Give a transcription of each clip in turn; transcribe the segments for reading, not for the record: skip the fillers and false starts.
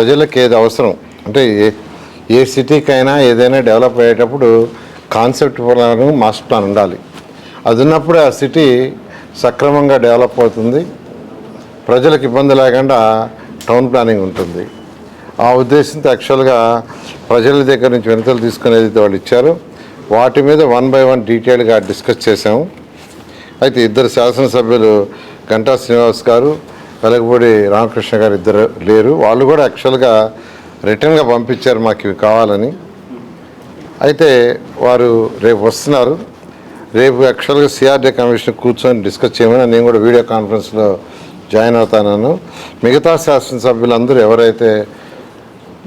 ప్రజలకు ఏది అవసరం అంటే ఏ సిటీకైనా ఏదైనా డెవలప్ అయ్యేటప్పుడు కాన్సెప్ట్ ప్లాన్, మాస్టర్ ప్లాన్ ఉండాలి. అది ఉన్నప్పుడు ఆ సిటీ సక్రమంగా డెవలప్ అవుతుంది, ప్రజలకు ఇబ్బంది లేకుండా టౌన్ ప్లానింగ్ ఉంటుంది. ఆ ఉద్దేశంతో యాక్చువల్గా ప్రజల దగ్గర నుంచి వినతులు తీసుకునేది వాళ్ళు ఇచ్చారు. వాటి మీద 1 by 1 డీటెయిల్గా డిస్కస్ చేసాము. అయితే ఇద్దరు శాసనసభ్యులు గంటా శ్రీనివాస్ గారు, వెలగపూడి రామకృష్ణ గారు ఇద్దరు లేరు. వాళ్ళు కూడా యాక్చువల్గా రిటర్న్గా పంపించారు మాకు ఇవి కావాలని. అయితే వారు రేపు వస్తున్నారు. రేపు యాక్చువల్గా సిఆర్డీ కమిషన్ కూర్చొని డిస్కస్ చేయమని నేను కూడా వీడియో కాన్ఫరెన్స్లో జాయిన్ అవుతాను. మిగతా శాసనసభ్యులందరూ ఎవరైతే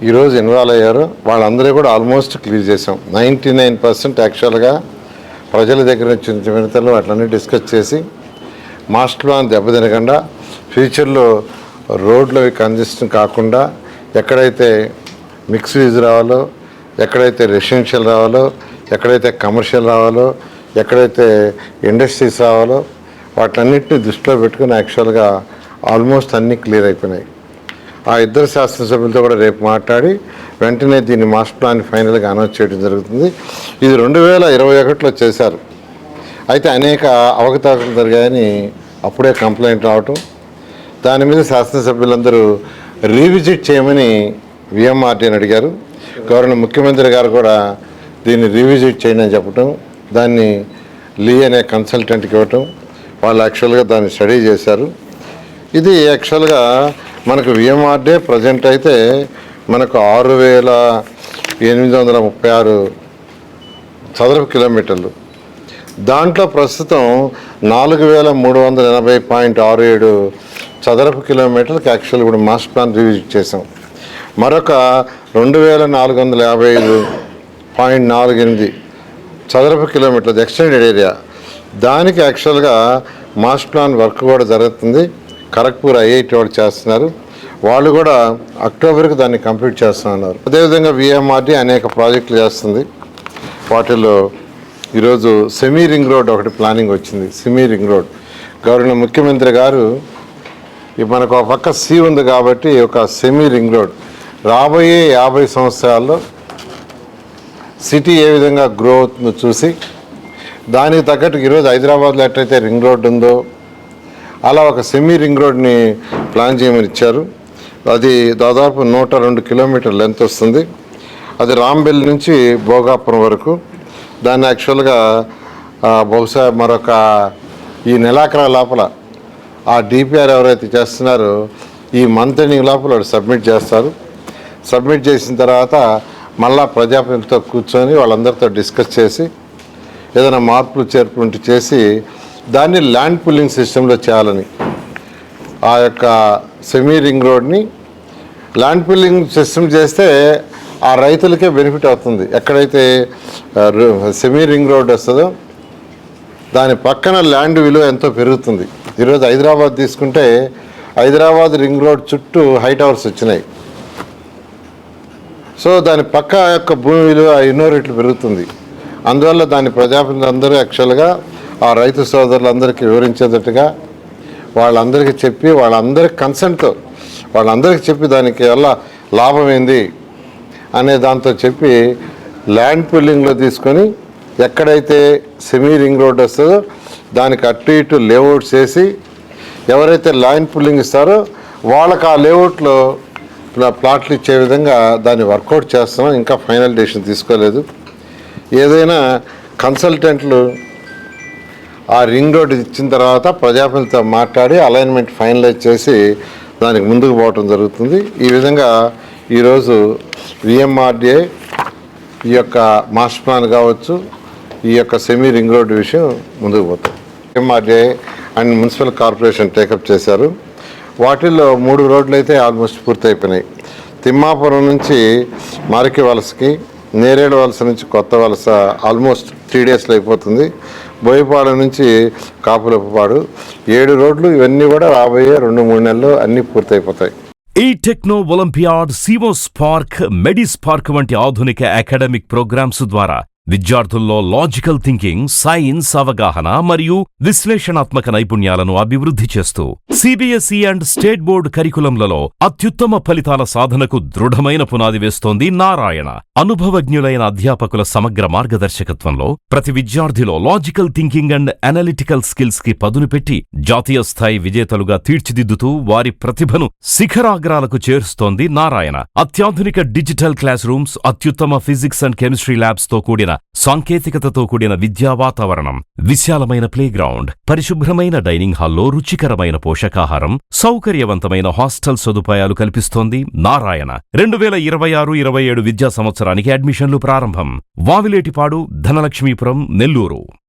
ఈరోజు ఇన్వాల్వ్ అయ్యారో వాళ్ళందరూ కూడా ఆల్మోస్ట్ క్లియర్ చేసాం. 99% యాక్చువల్గా ప్రజల దగ్గర నుంచి వినతలు అట్లన్నీ డిస్కస్ చేసి మాస్టర్ ప్లాన్ దెబ్బతినకుండా ఫ్యూచర్లో రోడ్లు అవి కంజెషన్ కాకుండా ఎక్కడైతే మిక్స్ యూజ్ రావాలో, ఎక్కడైతే రెసిడెన్షియల్ రావాలో, ఎక్కడైతే కమర్షియల్ రావాలో, ఎక్కడైతే ఇండస్ట్రీస్ రావాలో వాటన్నిటిని దృష్టిలో పెట్టుకుని యాక్చువల్గా ఆల్మోస్ట్ అన్నీ క్లియర్ అయిపోయినాయి. ఆ ఇద్దరు శాసనసభ్యులతో కూడా రేపు మాట్లాడి వెంటనే దీన్ని మాస్టర్ ప్లాన్ ఫైనల్గా అనౌన్స్ చేయడం జరుగుతుంది. ఇది 2021లో చేశారు. అయితే అనేక అవకతవకలు జరిగాయని అప్పుడే కంప్లైంట్ రావటం, దాని మీద శాసనసభ్యులందరూ రీవిజిట్ చేయమని విఎంఆర్డీని అడిగారు. గవర్నర్ ముఖ్యమంత్రి గారు కూడా దీన్ని రీవిజిట్ చేయండి అని చెప్పటం, దాన్ని లీ అనే కన్సల్టెంట్కి ఇవ్వటం, వాళ్ళు యాక్చువల్గా దాన్ని స్టడీ చేశారు. ఇది యాక్చువల్గా మనకు విఎంఆర్డే ప్రజెంట్ అయితే మనకు 6,836 చదరపు కిలోమీటర్లు, దాంట్లో ప్రస్తుతం 4,380.67 చదరపు కిలోమీటర్లకు యాక్చువల్ ఇప్పుడు మాస్టర్ ప్లాన్ రివిజిట్ చేసాం. మరొక 2,455.48 చదరపు కిలోమీటర్లు ఎక్స్టెండెడ్ ఏరియా, దానికి యాక్చువల్గా మాస్టర్ ప్లాన్ వర్క్ కూడా జరుగుతుంది. ఖరగ్పూర్ ఐఐటి వాళ్ళు చేస్తున్నారు, వాళ్ళు కూడా అక్టోబర్కి దాన్ని కంప్లీట్ చేస్తున్నారు. అదేవిధంగా విఎంఆర్డీ అనేక ప్రాజెక్టులు చేస్తుంది. వాటిల్లో ఈరోజు సెమీ రింగ్ రోడ్ ఒకటి ప్లానింగ్ వచ్చింది. సెమీ రింగ్ రోడ్ గవర్నర్ ముఖ్యమంత్రి గారు మనకు ఒక పక్క సీ ఉంది కాబట్టి ఒక సెమీ రింగ్ రోడ్ రాబోయే 50 సంవత్సరాల్లో సిటీ ఏ విధంగా గ్రో అవుతుందో చూసి దానికి తగ్గట్టు ఈరోజు హైదరాబాద్లో ఎట్లయితే రింగ్ రోడ్ ఉందో అలా ఒక సెమీ రింగ్ రోడ్ని ప్లాన్ చేయమని ఇచ్చారు. అది దాదాపు 102 కిలోమీటర్ లెంత్ వస్తుంది. అది రాంబెల్ నుంచి భోగాపురం వరకు. దాన్ని యాక్చువల్గా బహుశా మరొక ఈ నెలాఖరు లోపల ఆ డిపిఆర్ ఎవరైతే చేస్తున్నారో ఈ మంత్ ఎండింగ్ లోపల సబ్మిట్ చేస్తారు. సబ్మిట్ చేసిన తర్వాత మళ్ళా ప్రజాప్రతినిధులతో కూర్చొని వాళ్ళందరితో డిస్కస్ చేసి ఏదైనా మార్పులు చేర్పులు చేసి దాన్ని ల్యాండ్ పుల్లింగ్ సిస్టంలో చేయాలని, ఆ యొక్క సెమీ రింగ్ రోడ్ని ల్యాండ్ పుల్లింగ్ సిస్టమ్ చేస్తే ఆ రైతులకే బెనిఫిట్ అవుతుంది. ఎక్కడైతే సెమీ రింగ్ రోడ్ వస్తుందో దాని పక్కన ల్యాండ్ విలువ ఎంతో పెరుగుతుంది. ఈరోజు హైదరాబాద్ తీసుకుంటే హైదరాబాద్ రింగ్ రోడ్ చుట్టూ హై టవర్స్ వచ్చినాయి. సో దాని పక్క యొక్క భూమి విలువ ఎన్నో రెట్లు పెరుగుతుంది. అందువల్ల దాని ప్రజాప్రతినిధులందరూ యాక్చువల్గా ఆ రైతు సోదరులందరికీ వివరించేటట్టుగా వాళ్ళందరికీ చెప్పి వాళ్ళందరి కన్సెంట్తో వాళ్ళందరికీ చెప్పి దానికి వల్ల లాభం ఏంది అనే దాంతో చెప్పి ల్యాండ్ పుల్లింగ్లో తీసుకొని ఎక్కడైతే సెమీ రింగ్ రోడ్ వస్తుందో దానికి అటు ఇటు లేఅవుట్స్ వేసి ఎవరైతే ల్యాండ్ పుల్లింగ్ ఇస్తారో వాళ్ళకి ఆ లేఅవుట్లో ప్లాట్లు ఇచ్చే విధంగా దాన్ని వర్కౌట్ చేస్తున్నాం. ఇంకా ఫైనల్ డెసిషన్ తీసుకోలేదు. ఏదైనా కన్సల్టెంట్లు ఆ రింగ్ రోడ్ ఇచ్చిన తర్వాత ప్రజాప్రతినిధులతో మాట్లాడి అలైన్మెంట్ ఫైనలైజ్ చేసి దానికి ముందుకు పోవటం జరుగుతుంది. ఈ విధంగా ఈరోజు విఎంఆర్డీఏ ఈ యొక్క మాస్టర్ ప్లాన్ కావచ్చు, ఈ యొక్క సెమీ రింగ్ రోడ్ విషయం ముందుకు పోతాం. VMRDA and municipal corporation take up చేశారు. వాటిల్లో 3 రోడ్లు అయితే ఆల్మోస్ట్ పూర్తయిపోయినాయి. తిమ్మాపురం నుంచి మారికి వలసకి, నేరేడు వలస నుంచి కొత్త వలస ఆల్మోస్ట్ 3 డేస్లో అయిపోతుంది. బోయపాడు నుంచి కాపులపాడు 7 రోడ్లు, ఇవన్నీ కూడా రాబోయే 2-3 నెలల్లో అన్నీ పూర్తయిపోతాయి. ఈ టెక్నో ఒలింపియాడ్, సివో స్పార్క్, మెడి స్పార్క్ వంటి ఆధునిక అకాడమిక్ ప్రోగ్రామ్స్ ద్వారా విద్యార్థుల్లో లాజికల్ థింకింగ్, సైన్స్ అవగాహన మరియు విశ్లేషణాత్మక నైపుణ్యాలను అభివృద్ధి చేస్తూ సిబిఎస్ఈ అండ్ స్టేట్ బోర్డు కరికులంలలో అత్యుత్తమ ఫలితాల సాధనకు దృఢమైన పునాది వేస్తోంది నారాయణ. అనుభవజ్ఞులైన అధ్యాపకుల సమగ్ర మార్గదర్శకత్వంలో ప్రతి విద్యార్థిలో logical thinking and analytical skills కి పదును పెట్టి జాతీయ స్థాయి విజేతలుగా తీర్చిదిద్దుతూ వారి ప్రతిభను శిఖరాగ్రాలకు చేరుస్తోంది నారాయణ. అత్యాధునిక డిజిటల్ క్లాస్ రూమ్స్, అత్యుత్తమ ఫిజిక్స్ అండ్ కెమిస్ట్రీ ల్యాబ్స్ తో కూడిన సాంకేతికతతో కూడిన విద్యా వాతావరణం, విశాలమైన ప్లేగ్రౌండ్, పరిశుభ్రమైన డైనింగ్ హాల్లో రుచికరమైన పోషకాహారం, సౌకర్యవంతమైన హాస్టల్ సదుపాయాలు కల్పిస్తోంది నారాయణ. 2026-27 విద్యా సంవత్సరానికి అడ్మిషన్లు ప్రారంభం. వావిలేటిపాడు, ధనలక్ష్మీపురం, నెల్లూరు.